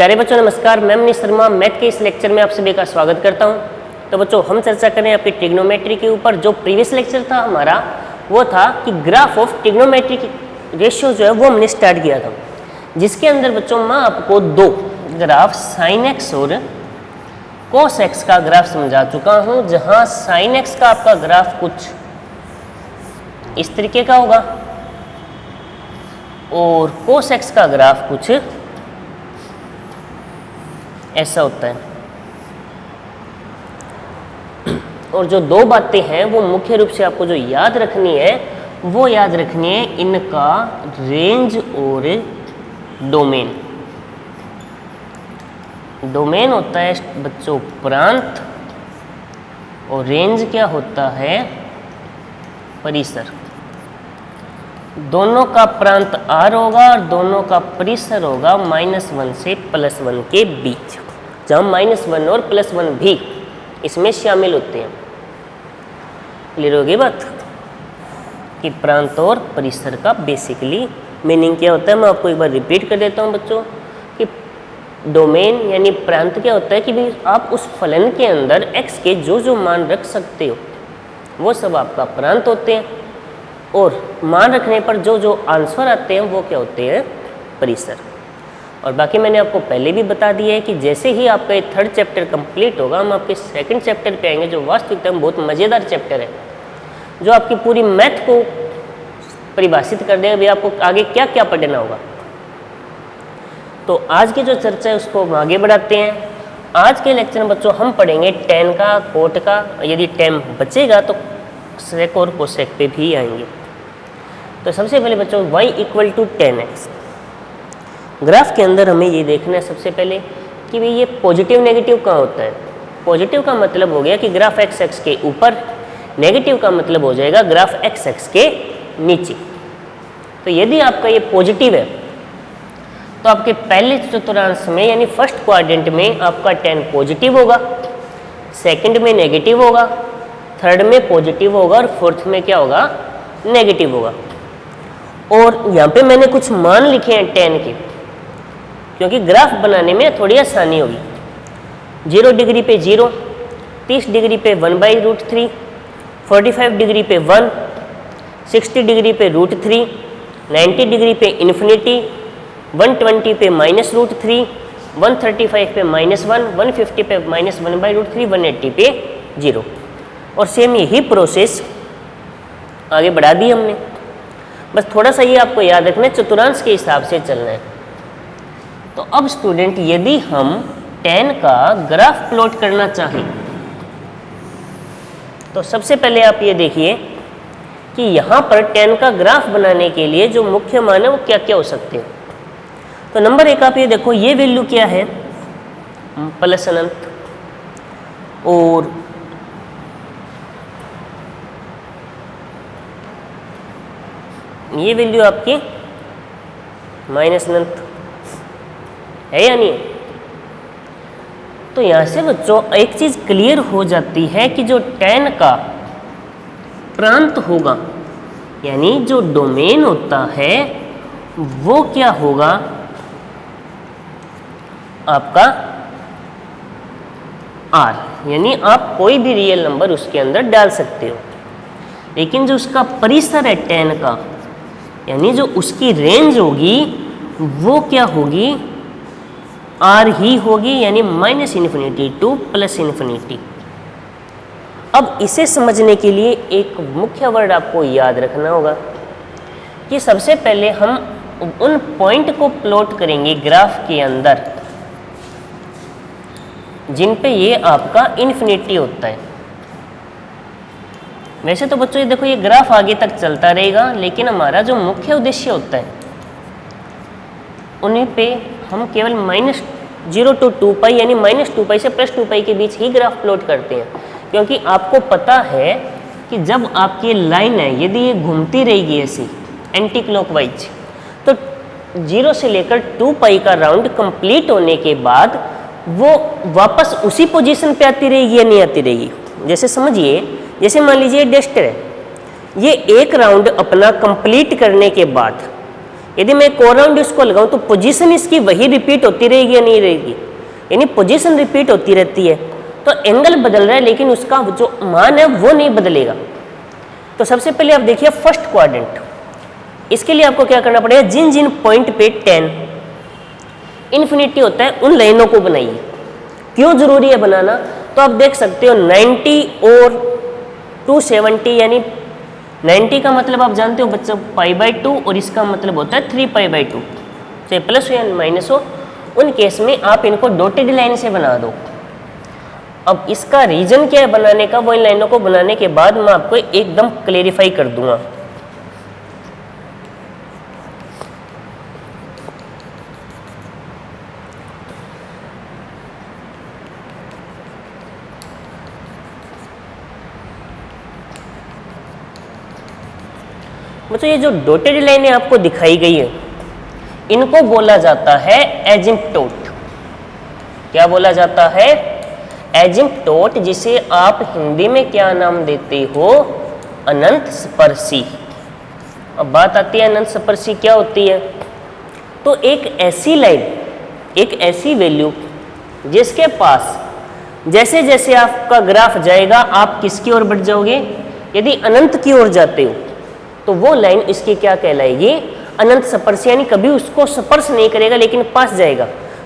प्यारे बच्चों नमस्कार, मैं मनीष शर्मा मैथ के इस लेक्चर में आप सभी का स्वागत करता हूं। तो बच्चों हम चर्चा करें आपकी ट्रिग्नोमेट्री के ऊपर। जो प्रीवियस लेक्चर था हमारा वो था कि ग्राफ ऑफ ट्रिग्नोमेट्रिक रेशियो जो है वो हमने स्टार्ट किया था, जिसके अंदर बच्चों मैं आपको दो ग्राफ साइन एक्स और कोस एक्स का ग्राफ समझा चुका हूँ। जहाँ साइन एक्स का आपका ग्राफ कुछ इस तरीके का होगा और कोस एक्स का ग्राफ कुछ ऐसा होता है। और जो दो बातें हैं वो मुख्य रूप से आपको जो याद रखनी है वो याद रखनी है इनका रेंज और डोमेन। डोमेन होता है बच्चों प्रांत और रेंज क्या होता है परिसर। दोनों का प्रांत r होगा और दोनों का परिसर होगा -1 से +1 के बीच, जहाँ -1 और +1 भी इसमें शामिल होते हैं। क्लियर होगी बात कि प्रांत और परिसर का बेसिकली मीनिंग क्या होता है। मैं आपको एक बार रिपीट कर देता हूँ बच्चों कि डोमेन यानी प्रांत क्या होता है कि भाई आप उस फलन के अंदर x के जो जो मान रख सकते हो वो सब आपका प्रांत होते हैं, और मान रखने पर जो जो आंसर आते हैं वो क्या होते हैं परिसर। और बाकी मैंने आपको पहले भी बता दिया है कि जैसे ही आपका ये थर्ड चैप्टर कंप्लीट होगा हम आपके सेकंड चैप्टर पे आएंगे, जो वास्तविकता में बहुत मज़ेदार चैप्टर है, जो आपकी पूरी मैथ को परिभाषित कर देगा भाई आपको आगे क्या क्या पढ़ना होगा। तो आज की जो चर्चा है उसको हम आगे बढ़ाते हैं। आज के लेक्चर में बच्चों हम पढ़ेंगे टेन का, कोट का, यदि टाइम बचेगा तो सेक और कोसेक पे भी आएंगे। तो सबसे पहले बच्चों y = 10x। ग्राफ के अंदर हमें ये देखना है सबसे पहले कि भाई ये पॉजिटिव नेगेटिव कहाँ होता है। पॉजिटिव का मतलब हो गया कि ग्राफ x एक्स के ऊपर, नेगेटिव का मतलब हो जाएगा ग्राफ x एक्स के नीचे। तो यदि आपका ये पॉजिटिव है तो आपके पहले चतुर्थांश में यानी फर्स्ट क्वाड्रेंट में आपका 10 पॉजिटिव होगा, सेकंड में नेगेटिव होगा, थर्ड में पॉजिटिव होगा और फोर्थ में क्या होगा नेगेटिव होगा। और यहाँ पे मैंने कुछ मान लिखे हैं 10 के, क्योंकि ग्राफ बनाने में थोड़ी आसानी होगी। 0 डिग्री पे 0, 30 डिग्री पे 1/√3, 45 डिग्री पे 1, 60 डिग्री पे √3, 90 डिग्री पे इन्फिनिटी, 120 पे -√3, 135 पे -1, 150 पे -1/√3, 180 पे 0। और सेम यही प्रोसेस आगे बढ़ा दी हमने। बस थोड़ा सा ये आपको याद रखना है, चतुर्थांश के हिसाब से चलना है। तो अब स्टूडेंट यदि हम 10 का ग्राफ प्लॉट करना चाहें तो सबसे पहले आप ये देखिए कि यहाँ पर 10 का ग्राफ बनाने के लिए जो मुख्य मान है वो क्या क्या हो सकते हैं। तो नंबर 1 आप ये देखो, ये वैल्यू क्या है प्लस अनंत, और ये वैल्यू आपकी माइनस अनंत है या नहीं है। तो यहाँ से बच्चों एक चीज़ क्लियर हो जाती है कि जो 10 का प्रांत होगा यानी जो डोमेन होता है वो क्या होगा आपका r, यानी आप कोई भी रियल नंबर उसके अंदर डाल सकते हो। लेकिन जो उसका परिसर है 10 का यानी जो उसकी रेंज होगी वो क्या होगी r ही होगी, यानी -∞ to +∞। अब इसे समझने के लिए एक मुख्य वर्ड आपको याद रखना होगा कि सबसे पहले हम उन पॉइंट को प्लॉट करेंगे ग्राफ के अंदर जिन पे ये आपका इन्फिनिटी होता है। वैसे तो बच्चों ये देखो ये ग्राफ आगे तक चलता रहेगा, लेकिन हमारा जो मुख्य उद्देश्य होता है उन्हीं पे हम केवल -0 to 2π यानी -2π से +2π के बीच ही ग्राफ प्लॉट करते हैं। क्योंकि आपको पता है कि जब आपकी लाइन है यदि ये घूमती रहेगी ऐसी एंटी क्लॉकवाइज, तो 0 से लेकर 2π का राउंड कंप्लीट होने के बाद वो वापस उसी पोजीशन पे आती रहेगी या नहीं आती रहेगी। जैसे समझिए, जैसे मान लीजिए डस्टर है, ये एक राउंड अपना कंप्लीट करने के बाद यदि मैं कोराउंड इसको लगाऊं तो पोजीशन इसकी वही रिपीट होती रहेगी या नहीं रहेगी, यानी पोजीशन रिपीट होती रहती है, तो एंगल बदल रहा है लेकिन उसका जो मान है वो नहीं बदलेगा। तो सबसे पहले आप देखिए फर्स्ट क्वाड्रेंट, इसके लिए आपको क्या करना पड़ेगा, जिन जिन पॉइंट पे tan इन्फिनिटी होता है उन लाइनों को बनाइए। क्यों जरूरी है बनाना, तो आप देख सकते हो 90 और 270, यानी 90 का मतलब आप जानते हो बच्चों π/2 और इसका मतलब होता है 3π/2, चाहे प्लस हो या माइनस हो, उन केस में आप इनको डॉटेड लाइन से बना दो। अब इसका रीजन क्या है बनाने का, वो इन लाइनों को बनाने के बाद मैं आपको एकदम क्लेरिफाई कर दूंगा। मतलब ये जो डॉटेड लाइनें आपको दिखाई गई है इनको बोला जाता है एजिम्पटोट। क्या बोला जाता है, एजिम्पटोट, जिसे आप हिंदी में क्या नाम देते हो, अनंत स्पर्शी। अब बात आती है अनंत स्पर्शी क्या होती है, तो एक ऐसी लाइन, एक ऐसी वैल्यू जिसके पास जैसे जैसे आपका ग्राफ जाएगा आप किसकी ओर बढ़ जाओगे, यदि अनंत की ओर जाते हो तो वो लाइन इसकी क्या कहलाएगी, अनंत स्पर्श, यानी कभी उसको स्पर्श नहीं करेगा लेकिन पास जाएगा।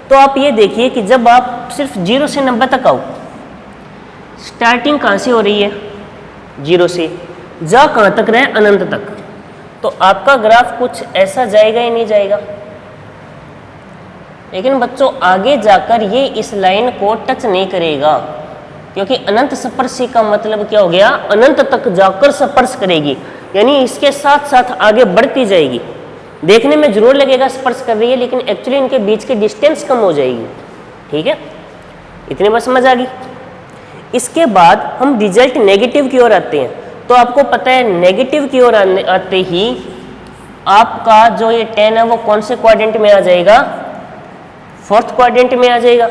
तो आप ये देखिए कि जब आप सिर्फ 0 से 90 तक आओ, स्टार्टिंग कहाँ से हो रही है, 0 से, जा कहाँ तक रहे, अनंत तक, तो आपका ग्राफ कुछ ऐसा जाएगा या नहीं जाएगा। लेकिन बच्चों आगे जाकर ये इस लाइन को टच नहीं करेगा, क्योंकि अनंत स्पर्शी का मतलब क्या हो गया, अनंत तक जाकर स्पर्श करेगी, यानी इसके साथ साथ आगे बढ़ती जाएगी। देखने में जरूर लगेगा स्पर्श कर रही है लेकिन एक्चुअली इनके बीच की डिस्टेंस कम हो जाएगी। ठीक है, इतनी बात समझ आ गई। इसके बाद हम रिजल्ट नेगेटिव की ओर आते हैं। तो आपको पता है नेगेटिव की ओर आते ही आपका जो ये tan है वो कौन से क्वाड्रेंट में आ जाएगा, फोर्थ क्वाड्रेंट में आ जाएगा।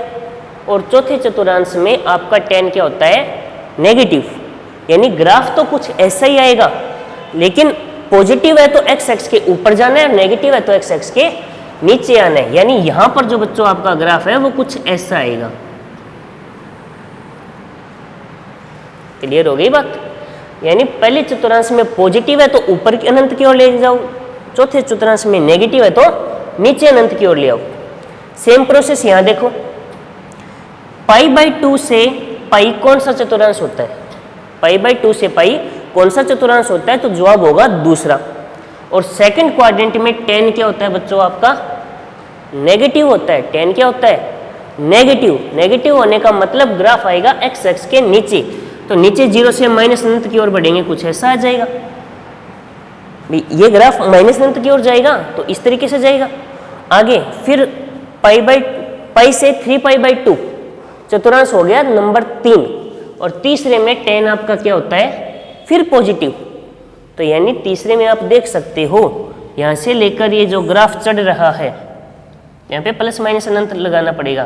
और चौथे चतुर्थांश में आपका tan क्या होता है, नेगेटिव, यानी ग्राफ तो कुछ ऐसा ही आएगा लेकिन पॉजिटिव है तो एक्स एक्स के ऊपर जाना है और नेगेटिव है तो एक्स एक्स के नीचे आना है, यानी यहां पर जो बच्चों आपका ग्राफ है वो कुछ ऐसा आएगा। क्लियर हो गई बात, यानी पहले चतुर्थांश में पॉजिटिव है तो ऊपर की अनंत की ओर ले जाओ, चौथे चतुर्थांश में नेगेटिव है तो नीचे अनंत की ओर ले आओ। सेम प्रोसेस यहां देखो, π/2 से पाई कौन सा चतुर्थांश होता है, π/2 से पाई कौन सा चतुर्थांश होता है, तो जवाब होगा दूसरा। और सेकंड क्वाड्रेंट में tan क्या होता है बच्चों, आपका नेगेटिव होता है। tan क्या होता है, नेगेटिव। नेगेटिव होने का मतलब ग्राफ आएगा एक्स एक्स के नीचे, तो नीचे 0 से माइनस अनंत की ओर बढ़ेंगे, कुछ ऐसा आ जाएगा। ये ग्राफ माइनस अनंत की ओर जाएगा तो इस तरीके से जाएगा आगे। फिर पाई से 3π/2 चतुर्थांश हो गया नंबर 3, और तीसरे में tan आपका क्या होता है, फिर पॉजिटिव। तो यानी तीसरे में आप देख सकते हो यहां से लेकर ये जो ग्राफ चढ़ रहा है यहाँ पे प्लस माइनस अनंत लगाना पड़ेगा,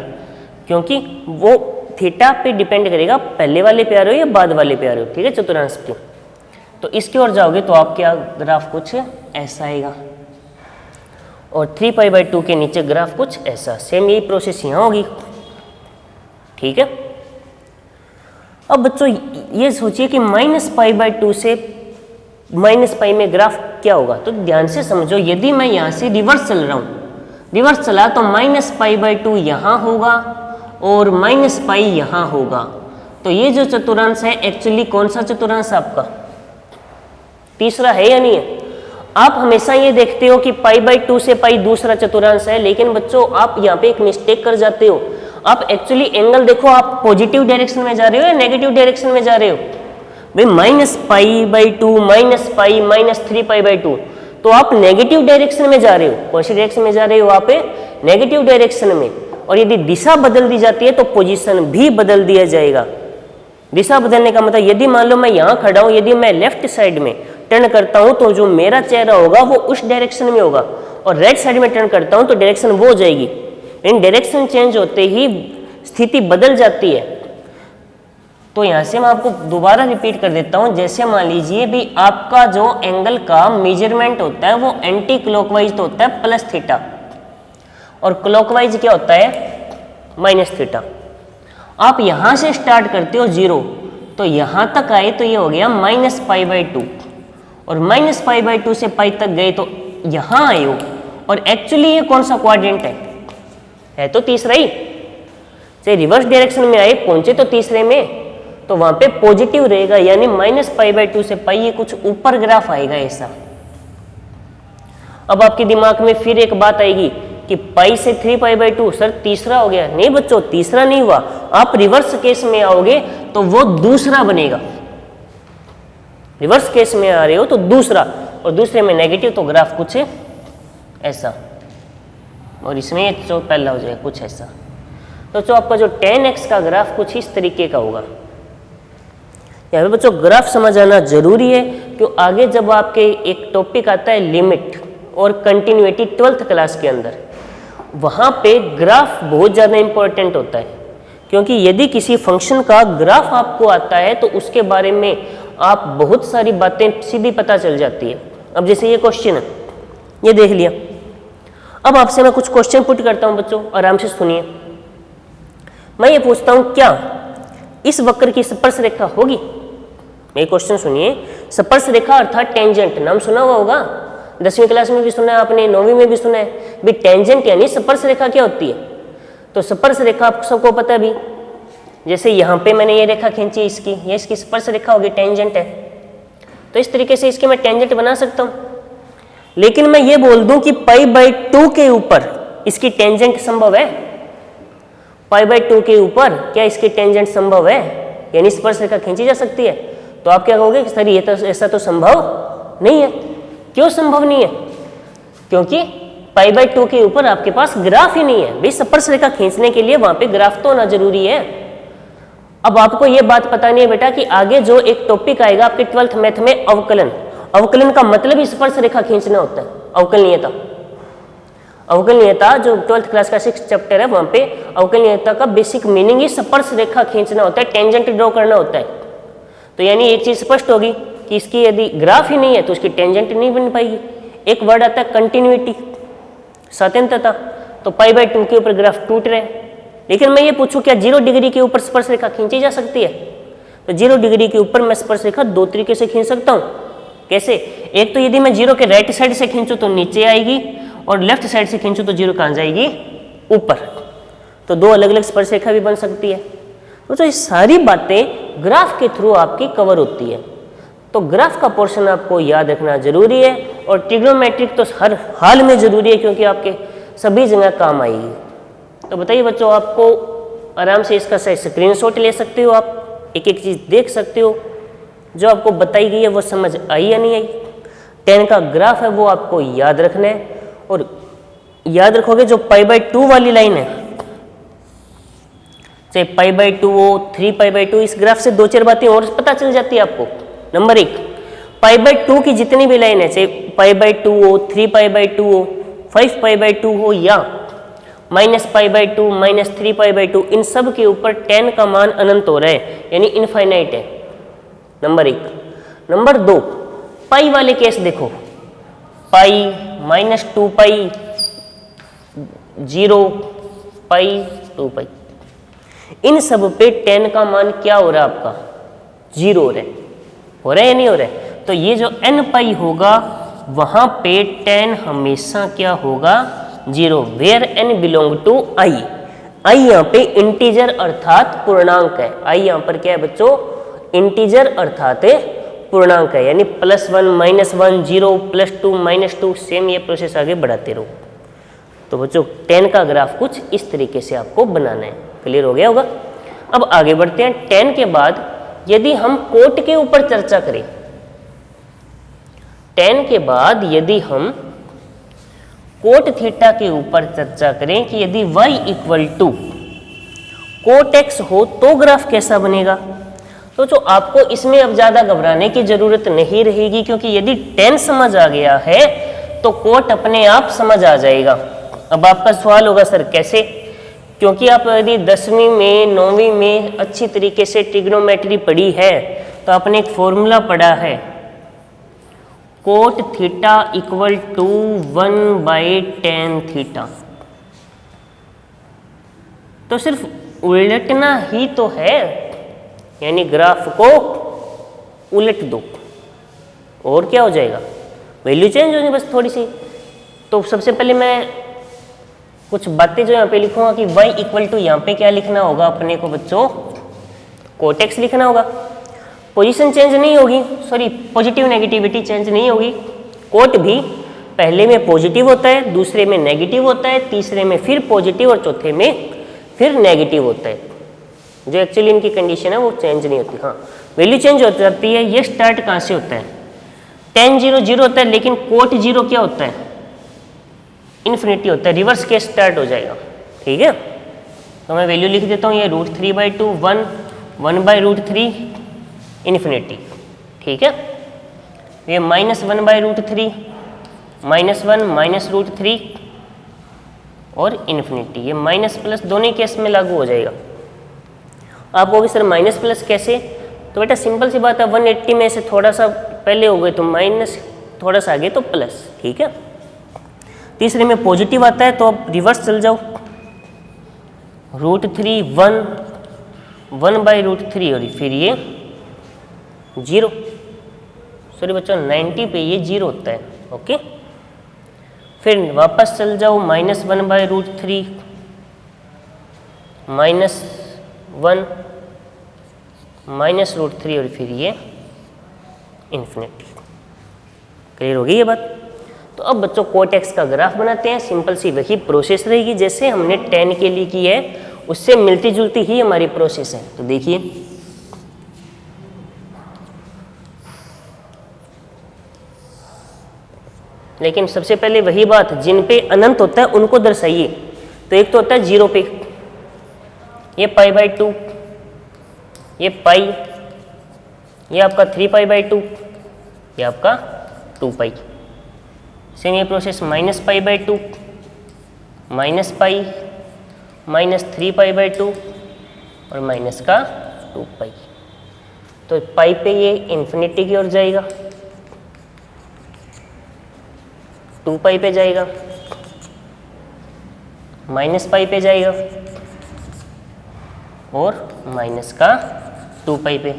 क्योंकि वो थीटा पे डिपेंड करेगा पहले वाले पे आ रहे हो या बाद वाले पे आ रहे हो। ठीक है, चतुर्थांश पे। तो इसकी ओर जाओगे तो आपका ग्राफ कुछ ऐसा आएगा, और 3π/2 के नीचे ग्राफ कुछ ऐसा। सेम यही प्रोसेस यहाँ होगी। ठीक है, अब बच्चों ये सोचिए कि -π/2 से -π में ग्राफ क्या होगा, तो ध्यान से समझो। यदि मैं यहाँ से रिवर्स चल रहा हूँ, रिवर्स चला तो -π/2 यहाँ होगा और -π यहाँ होगा। तो ये जो चतुर्थांश है एक्चुअली कौन सा चतुर्थांश आपका, तीसरा है या नहीं है। आप हमेशा ये देखते हो कि π/2 से पाई दूसरा चतुर्थांश है, लेकिन बच्चों आप यहाँ पे एक मिस्टेक कर जाते हो। आप एक्चुअली एंगल देखो, आप पॉजिटिव डायरेक्शन में जा रहे हो या नेगेटिव डायरेक्शन में जा रहे हो। भाई -π/2 -π -3π/2, तो आप नेगेटिव डायरेक्शन में जा रहे हो। कौन सी डायरेक्शन में जा रहे हो, आप नेगेटिव डायरेक्शन में। और यदि दिशा बदल दी जाती है तो पोजीशन भी बदल दिया जाएगा। दिशा बदलने का मतलब यदि मान लो मैं यहाँ खड़ा हूँ, यदि मैं लेफ्ट साइड में टर्न करता हूँ तो जो मेरा चेहरा होगा वो उस डायरेक्शन में होगा, और राइट साइड में टर्न करता हूँ तो डायरेक्शन वो हो जाएगी। इन डायरेक्शन चेंज होते ही स्थिति बदल जाती है। तो यहाँ से मैं आपको दोबारा रिपीट कर देता हूँ। जैसे मान लीजिए भी आपका जो एंगल का मेजरमेंट होता है वो एंटी क्लॉकवाइज तो होता है प्लस थीटा, और क्लॉकवाइज क्या होता है माइनस थीटा। आप यहाँ से स्टार्ट करते हो 0, तो यहाँ तक आए तो ये हो गया -π/2, और -π/2 से पाई तक गए तो यहाँ आए हो, और एक्चुअली ये कौन सा क्वाड्रेंट है तो तीसरा ही। चाहे रिवर्स डायरेक्शन में आए पहुंचे तो तीसरे में, तो वहां पे पॉजिटिव रहेगा, यानी -π/2 से पाई ये कुछ ऊपर ग्राफ आएगा ऐसा। अब आपके दिमाग में फिर एक बात आएगी कि पाई से 3π/2 सर तीसरा हो गया। नहीं बच्चों, तीसरा नहीं हुआ, आप रिवर्स केस में आओगे तो वो दूसरा बनेगा। रिवर्स केस में आ रहे हो तो दूसरा, और दूसरे में नेगेटिव, तो ग्राफ कुछ ऐसा, और इसमें जो पहला हो जाएगा कुछ ऐसा। तो जो आपका जो tan x का ग्राफ कुछ इस तरीके का होगा। यहाँ पे बच्चों ग्राफ समझ आना जरूरी है, क्यों आगे जब आपके एक टॉपिक आता है लिमिट और कंटिन्यूटी 12th क्लास के अंदर, वहाँ पे ग्राफ बहुत ज़्यादा इंपॉर्टेंट होता है। क्योंकि यदि किसी फंक्शन का ग्राफ आपको आता है तो उसके बारे में आप बहुत सारी बातें सीधी पता चल जाती है। अब जैसे ये क्वेश्चन है, ये देख लिया। अब आपसे मैं कुछ क्वेश्चन पुट करता हूँ बच्चों, आराम से सुनिए। मैं ये पूछता हूँ क्या इस वक्र की स्पर्श रेखा होगी? मेरे क्वेश्चन सुनिए। स्पर्श रेखा अर्थात टेंजेंट, नाम सुना हुआ होगा, 10वीं क्लास में भी सुना है आपने, 9वीं में भी सुना है भी। टेंजेंट यानी स्पर्श रेखा क्या होती है? तो स्पर्श रेखा आप सबको पता है भी। जैसे यहाँ पे मैंने ये रेखा खींची इसकी, ये इसकी स्पर्श रेखा होगी, टेंजेंट है। तो इस तरीके से इसके मैं टेंजेंट बना सकता हूँ। लेकिन मैं ये बोल दूं कि π/2 के ऊपर इसकी टेंजेंट संभव है? π/2 के ऊपर क्या इसकी टेंजेंट संभव है, यानी स्पर्श रेखा खींची जा सकती है? तो आप क्या कहोगे कि सर ये तो ऐसा तो संभव नहीं है। क्यों संभव नहीं है? क्योंकि π/2 के ऊपर आपके पास ग्राफ ही नहीं है भाई। स्पर्श रेखा खींचने के लिए वहां पे ग्राफ तो होना जरूरी है। अब आपको ये बात पता नहीं है बेटा कि आगे जो एक टॉपिक आएगा आपके 12th मैथ में, अवकलन। अवकलन का मतलब ही स्पर्श रेखा खींचना होता है, अवकलनीयता। अवकलनीयता जो 12th क्लास का 6th चैप्टर है, वहां पे अवकलनीयता का बेसिक मीनिंग ही स्पर्श रेखा खींचना होता है, टेंजेंट ड्रॉ करना होता है। तो यानी एक चीज स्पष्ट होगी कि इसकी यदि ग्राफ ही नहीं है तो उसकी टेंजेंट नहीं बन पाएगी। एक वर्ड आता है कंटिन्यूटी, स्वतंत्रता। तो π/2 के ऊपर ग्राफ टूट रहे हैं। लेकिन मैं ये पूछूं क्या 0 डिग्री के ऊपर स्पर्श रेखा खींची जा सकती है? तो 0 डिग्री के ऊपर मैं स्पर्श रेखा दो तरीके से खींच सकता हूँ। कैसे? एक तो यदि मैं 0 के राइट साइड से खींचूं तो नीचे आएगी, और लेफ्ट साइड से खींचूं तो 0 कहाँ जाएगी? ऊपर। तो दो अलग अलग स्पर्श रेखा भी बन सकती है। तो ये सारी बातें ग्राफ के थ्रू आपकी कवर होती है। तो ग्राफ का पोर्शन आपको याद रखना जरूरी है, और ट्रिग्नोमेट्रिक तो हर हाल में जरूरी है, क्योंकि आपके सभी जगह काम आएगी। तो बताइए बच्चों, आपको आराम से इसका स्क्रीनशॉट ले सकते हो, आप एक एक चीज़ देख सकते हो। जो आपको बताई गई है वो समझ आई या नहीं आई? tan का ग्राफ है वो आपको याद रखना है, और याद रखोगे जो π/2 वाली लाइन है, चाहे π/2 हो, 3π/2, इस ग्राफ से दो चार बातें और पता चल जाती है आपको। नंबर 1, π/2 की जितनी भी लाइन है, चाहे π/2 हो, 3π/2 हो, 5π/2 हो, या -π/2, -3π/2, इन सब के ऊपर tan का मान अनंत हो रहा है, यानी इनफाइनाइट है। नंबर 1। नंबर 2, पाई वाले केस देखो, पाई, -2π, 0π, 2π, इन सब पे tan का मान क्या हो रहा है आपका? 0 हो रहा है या नहीं हो रहा है? तो ये जो nπ होगा वहां पे tan हमेशा क्या होगा? 0, where n belong to i। i यहाँ पे इंटीजर अर्थात पूर्णांक है। i यहाँ पर क्या है बच्चों? इंटीजर अर्थात पूर्णांक है, यानी +1, -1, 0, +2, -2, सेम ये प्रोसेस आगे बढ़ाते रहो। तो बच्चों tan का ग्राफ कुछ इस तरीके से आपको बनाना है। क्लियर हो गया होगा? अब आगे बढ़ते हैं। tan के बाद यदि हम कोट के ऊपर चर्चा करें, tan के बाद यदि हम कोट थीटा के ऊपर चर्चा करें कि यदि y = कोट x हो तो ग्राफ कैसा बनेगा? तो जो आपको इसमें अब ज्यादा घबराने की जरूरत नहीं रहेगी, क्योंकि यदि tan समझ आ गया है तो कोट अपने आप समझ आ जाएगा। अब आपका सवाल होगा सर कैसे? क्योंकि आप यदि 10वीं में 9वीं में अच्छी तरीके से ट्रिग्नोमेट्री पढ़ी है तो आपने एक फॉर्मूला पढ़ा है, cot theta equal to 1/tan theta. तो सिर्फ उलटना ही तो है, यानी ग्राफ को उलट दो और क्या हो जाएगा, वैल्यू चेंज होगी बस थोड़ी सी। तो सबसे पहले मैं कुछ बातें जो यहाँ पे लिखूंगा कि y इक्वल टू यहाँ पे क्या लिखना होगा अपने को बच्चों, कोट x लिखना होगा। पोजीशन चेंज नहीं होगी, सॉरी पॉजिटिव नेगेटिविटी चेंज नहीं होगी। कोट भी पहले में पॉजिटिव होता है, दूसरे में नेगेटिव होता है, तीसरे में फिर पॉजिटिव और चौथे में फिर नेगेटिव होता है। जो एक्चुअली इनकी कंडीशन है वो चेंज नहीं होती। हाँ, वैल्यू चेंज हो जाती है। ये स्टार्ट कहाँ से होता है, tan 0 0 होता है, लेकिन कोट 0 क्या होता है, इन्फिनिटी होता है, रिवर्स केस स्टार्ट हो जाएगा। ठीक है, तो मैं वैल्यू लिख देता हूँ, ये √3/2 1 1/√3 इन्फिनिटी। ठीक है, ये -1/√3 -1 -√3 और इन्फिनिटी, ये माइनस प्लस दोनों ही केस में लागू हो जाएगा। आप कहोगे सर माइनस प्लस कैसे, तो बेटा सिंपल सी बात है, 180 में से थोड़ा सा पहले हो गए तो माइनस, थोड़ा सा आगे तो प्लस। ठीक है, तीसरे में पॉजिटिव आता है तो अब रिवर्स चल जाओ, √3 1 1/√3 और फिर ये 0। सॉरी बच्चों 90 पे ये 0 होता है। ओके, फिर वापस चल जाओ -1/√3 -1 -√3 और फिर ये इन्फिनिटी। क्लियर होगी ये बात। तो अब बच्चों कोट x का ग्राफ बनाते हैं। सिंपल सी वही प्रोसेस रहेगी जैसे हमने tan के लिए की है, उससे मिलती जुलती ही हमारी प्रोसेस है। तो देखिए, लेकिन सबसे पहले वही बात, जिन पे अनंत होता है उनको दर्शाइए। तो एक तो होता है 0 पे, ये π/2, ये पाई, ये आपका 3π/2, ये आपका 2π। सेम ये प्रोसेस -π/2 -π -3π/2 और माइनस का 2π। तो पाई पे ये इन्फिनिटी की ओर जाएगा, 2π पे जाएगा, -π पे जाएगा और माइनस का 2π पे।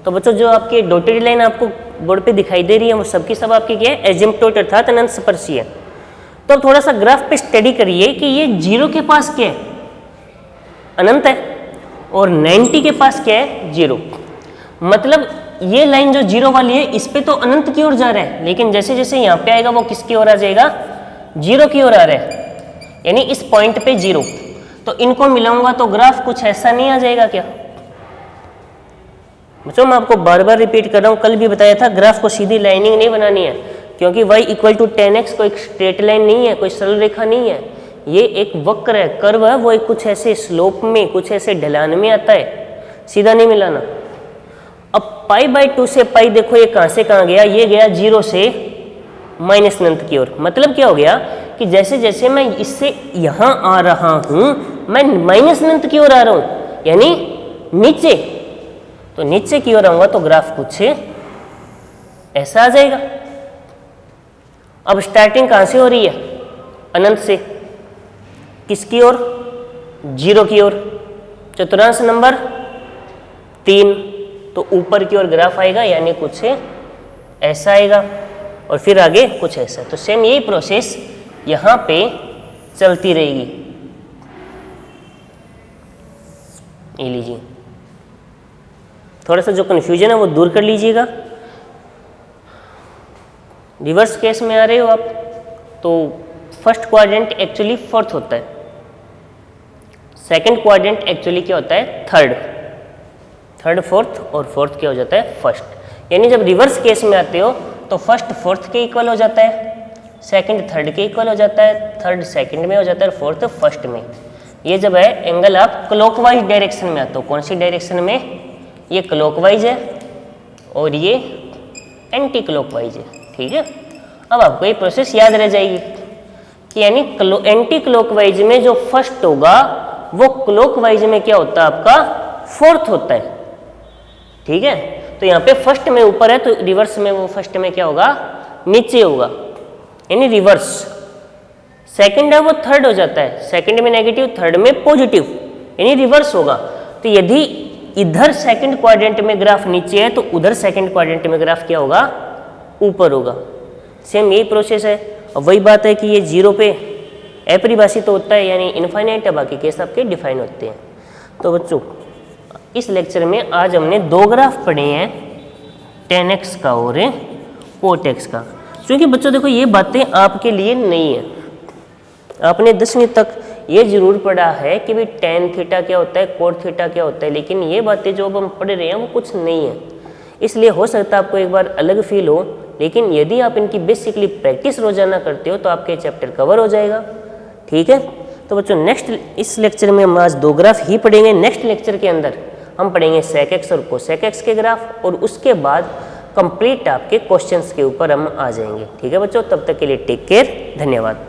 तो बच्चों जो आपकी डॉटेड लाइन आपको बोर्ड पे दिखाई दे रही है वो सबकी सब आपकी क्या है, एजिम्पटोट अर्थात अनंत स्पर्शी है। तो थोड़ा सा ग्राफ पे स्टडी करिए कि ये 0 के पास क्या है, अनंत है, और 90 के पास क्या है, 0। मतलब ये लाइन जो 0 वाली है इस पे तो अनंत की ओर जा रहा है, लेकिन जैसे जैसे यहाँ पे आएगा वो किसकी ओर आ जाएगा, 0 की ओर आ रहा है, यानी इस पॉइंट पे 0। तो इनको मिलाऊंगा तो ग्राफ कुछ ऐसा नहीं आ जाएगा क्या। बच्चों मैं आपको बार बार रिपीट कर रहा हूँ, कल भी बताया था, ग्राफ को सीधी लाइनिंग नहीं बनानी है, क्योंकि y इक्वल टू tan x कोई स्ट्रेट लाइन नहीं है, कोई सरल रेखा नहीं है, ये एक वक्र है, कर्व है, वो एक कुछ ऐसे स्लोप में, कुछ ऐसे ढलान में आता है, सीधा नहीं मिलाना। अब π/2 से पाई देखो ये कहाँ से कहाँ गया, ये गया 0 से माइनस अनंत की ओर। मतलब क्या हो गया कि जैसे जैसे मैं इससे यहाँ आ रहा हूँ मैं माइनस अनंत की ओर आ रहा हूँ, यानी नीचे। तो नीचे की ओर आऊंगा तो ग्राफ कुछ ऐसा आ जाएगा। अब स्टार्टिंग कहाँ से हो रही है, अनंत से, किसकी ओर, 0 की ओर। चतुर्थांश नंबर 3, तो ऊपर की ओर ग्राफ आएगा, यानी कुछ ऐसा आएगा, और फिर आगे कुछ ऐसा। तो सेम यही प्रोसेस यहाँ पे चलती रहेगी। ये लीजिए, थोड़ा सा जो कन्फ्यूजन है वो दूर कर लीजिएगा। रिवर्स केस में आ रहे हो आप, तो फर्स्ट क्वाड्रेंट एक्चुअली फोर्थ होता है, सेकंड क्वाड्रेंट एक्चुअली क्या होता है, थर्ड फोर्थ, और फोर्थ क्या हो जाता है, फर्स्ट। यानी जब रिवर्स केस में आते हो तो फर्स्ट फोर्थ के इक्वल हो जाता है, सेकंड थर्ड के इक्वल हो जाता है, थर्ड सेकंड में हो जाता है, फोर्थ फर्स्ट में। ये जब है एंगल आप क्लॉकवाइज डायरेक्शन में आते हो, कौन सी डायरेक्शन में, ये क्लॉकवाइज है और ये एंटी क्लॉकवाइज है। ठीक है, अब आपको ये प्रोसेस याद रह जाएगी कि यानी एंटी क्लॉकवाइज में जो फर्स्ट होगा वो क्लॉकवाइज में क्या होता है आपका फोर्थ होता है। ठीक है, तो यहाँ पे फर्स्ट में ऊपर है तो रिवर्स में वो फर्स्ट में क्या होगा नीचे होगा, यानी रिवर्स। सेकंड है वो थर्ड हो जाता है, सेकंड में नेगेटिव थर्ड में पॉजिटिव, यानी रिवर्स होगा। तो यदि इधर सेकंड क्वाड्रेंट में ग्राफ नीचे है तो उधर सेकंड क्वाड्रेंट में ग्राफ क्या होगा ऊपर होगा। सेम यही प्रोसेस है। अब वही बात है कि ये जीरो पे अपरिभाषित तो होता है यानी इनफाइनाइट है, बाकी केस आपके डिफाइन होते हैं। तो बच्चों इस लेक्चर में आज हमने दो ग्राफ पढ़े हैं, tan x का और cot x का। क्योंकि बच्चों देखो ये बातें आपके लिए नहीं है, आपने 10वीं तक ये जरूर पढ़ा है कि भाई tan थीटा क्या होता है, cot थीटा क्या होता है, लेकिन ये बातें जो अब हम पढ़ रहे हैं वो कुछ नहीं है। इसलिए हो सकता है आपको एक बार अलग फील हो, लेकिन यदि आप इनकी बेसिकली प्रैक्टिस रोजाना करते हो तो आपके चैप्टर कवर हो जाएगा। ठीक है, तो बच्चों नेक्स्ट इस लेक्चर में हम आज दो ग्राफ ही पढ़ेंगे। नेक्स्ट लेक्चर के अंदर हम पढ़ेंगे sec x और cosec x के ग्राफ, और उसके बाद कंप्लीट आपके क्वेश्चंस के ऊपर हम आ जाएंगे। ठीक है बच्चों, तब तक के लिए टेक केयर, धन्यवाद।